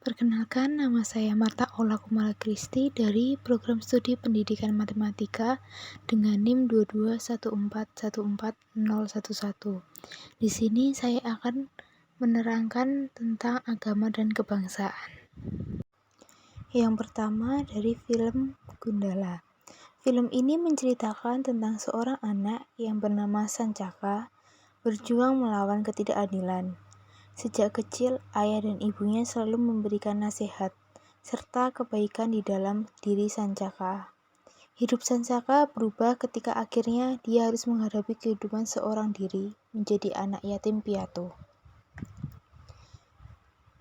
Perkenalkan, nama saya Marta Ola Kumala Kristi dari Program Studi Pendidikan Matematika dengan NIM 221414011. Di sini saya akan menerangkan tentang agama dan kebangsaan. Yang pertama dari film Gundala. Film ini menceritakan tentang seorang anak yang bernama Sancaka berjuang melawan ketidakadilan. Sejak kecil, ayah dan ibunya selalu memberikan nasihat serta kebaikan di dalam diri Sancaka. Hidup Sancaka berubah ketika akhirnya dia harus menghadapi kehidupan seorang diri menjadi anak yatim piatu.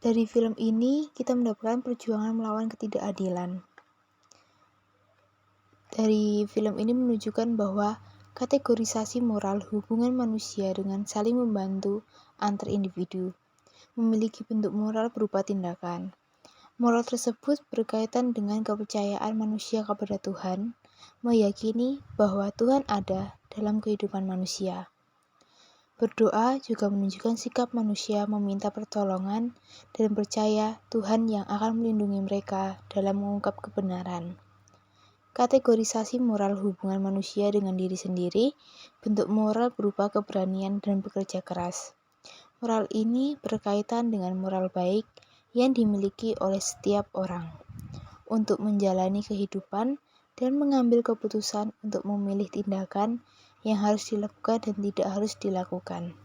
Dari film ini, kita mendapatkan perjuangan melawan ketidakadilan. Dari film ini menunjukkan bahwa kategorisasi moral hubungan manusia dengan saling membantu antar individu memiliki bentuk moral berupa tindakan. Moral tersebut berkaitan dengan kepercayaan manusia kepada Tuhan, meyakini bahwa Tuhan ada dalam kehidupan manusia. Berdoa juga menunjukkan sikap manusia meminta pertolongan dan percaya Tuhan yang akan melindungi mereka dalam mengungkap kebenaran. Kategorisasi moral hubungan manusia dengan diri sendiri, bentuk moral berupa keberanian dan bekerja keras. Moral ini berkaitan dengan moral baik yang dimiliki oleh setiap orang untuk menjalani kehidupan dan mengambil keputusan untuk memilih tindakan yang harus dilakukan dan tidak harus dilakukan.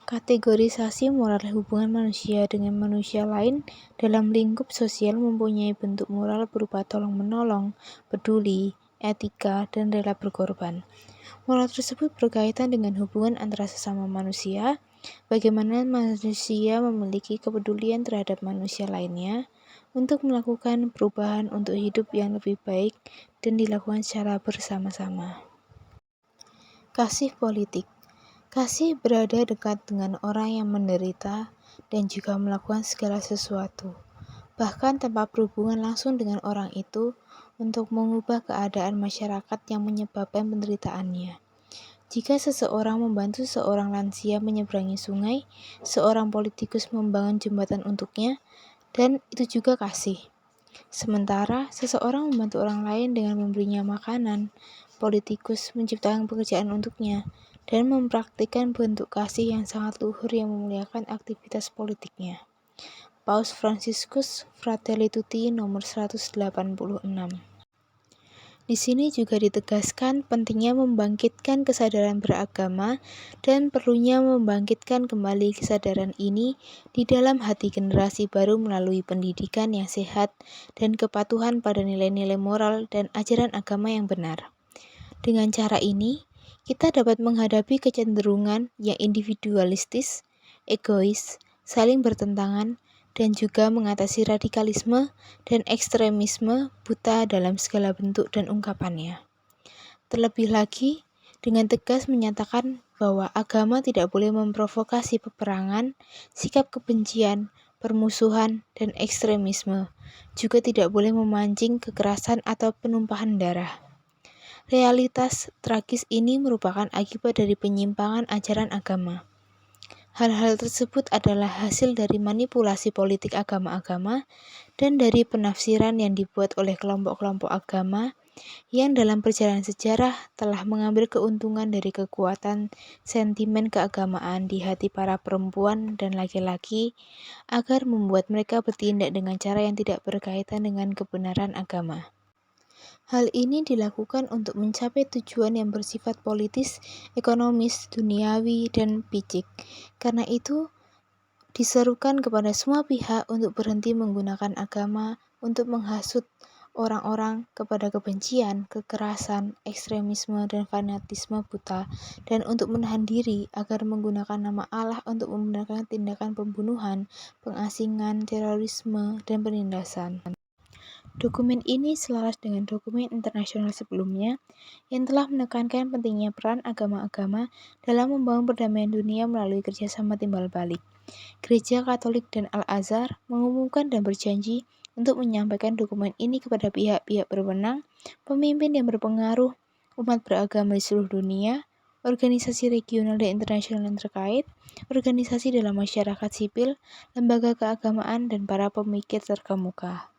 Kategorisasi moral hubungan manusia dengan manusia lain dalam lingkup sosial mempunyai bentuk moral berupa tolong-menolong, peduli, etika, dan rela berkorban. Moral tersebut berkaitan dengan hubungan antara sesama manusia, bagaimana manusia memiliki kepedulian terhadap manusia lainnya untuk melakukan perubahan untuk hidup yang lebih baik dan dilakukan secara bersama-sama. Kasih politik. Kasih berada dekat dengan orang yang menderita dan juga melakukan segala sesuatu, bahkan tanpa berhubungan langsung dengan orang itu, untuk mengubah keadaan masyarakat yang menyebabkan penderitaannya. Jika seseorang membantu seorang lansia menyeberangi sungai, seorang politikus membangun jembatan untuknya, dan itu juga kasih. Sementara seseorang membantu orang lain dengan memberinya makanan, politikus menciptakan pekerjaan untuknya, dan mempraktikkan bentuk kasih yang sangat luhur yang memuliakan aktivitas politiknya. Paus Fransiskus Fratelli Tutti nomor 186. Di sini juga ditegaskan pentingnya membangkitkan kesadaran beragama dan perlunya membangkitkan kembali kesadaran ini di dalam hati generasi baru melalui pendidikan yang sehat dan kepatuhan pada nilai-nilai moral dan ajaran agama yang benar. Dengan cara ini, kita dapat menghadapi kecenderungan yang individualistis, egois, saling bertentangan, dan juga mengatasi radikalisme dan ekstremisme buta dalam segala bentuk dan ungkapannya. Terlebih lagi, dengan tegas menyatakan bahwa agama tidak boleh memprovokasi peperangan, sikap kebencian, permusuhan, dan ekstremisme, juga tidak boleh memancing kekerasan atau penumpahan darah. Realitas tragis ini merupakan akibat dari penyimpangan ajaran agama. Hal-hal tersebut adalah hasil dari manipulasi politik agama-agama dan dari penafsiran yang dibuat oleh kelompok-kelompok agama yang dalam perjalanan sejarah telah mengambil keuntungan dari kekuatan sentimen keagamaan di hati para perempuan dan laki-laki agar membuat mereka bertindak dengan cara yang tidak berkaitan dengan kebenaran agama. Hal ini dilakukan untuk mencapai tujuan yang bersifat politis, ekonomis, duniawi, dan picik. Karena itu, diserukan kepada semua pihak untuk berhenti menggunakan agama untuk menghasut orang-orang kepada kebencian, kekerasan, ekstremisme, dan fanatisme buta, dan untuk menahan diri agar menggunakan nama Allah untuk membenarkan tindakan pembunuhan, pengasingan, terorisme, dan penindasan. Dokumen ini selaras dengan dokumen internasional sebelumnya yang telah menekankan pentingnya peran agama-agama dalam membangun perdamaian dunia melalui kerjasama timbal balik. Gereja Katolik dan Al-Azhar mengumumkan dan berjanji untuk menyampaikan dokumen ini kepada pihak-pihak berwenang, pemimpin yang berpengaruh, umat beragama di seluruh dunia, organisasi regional dan internasional yang terkait, organisasi dalam masyarakat sipil, lembaga keagamaan, dan para pemikir terkemuka.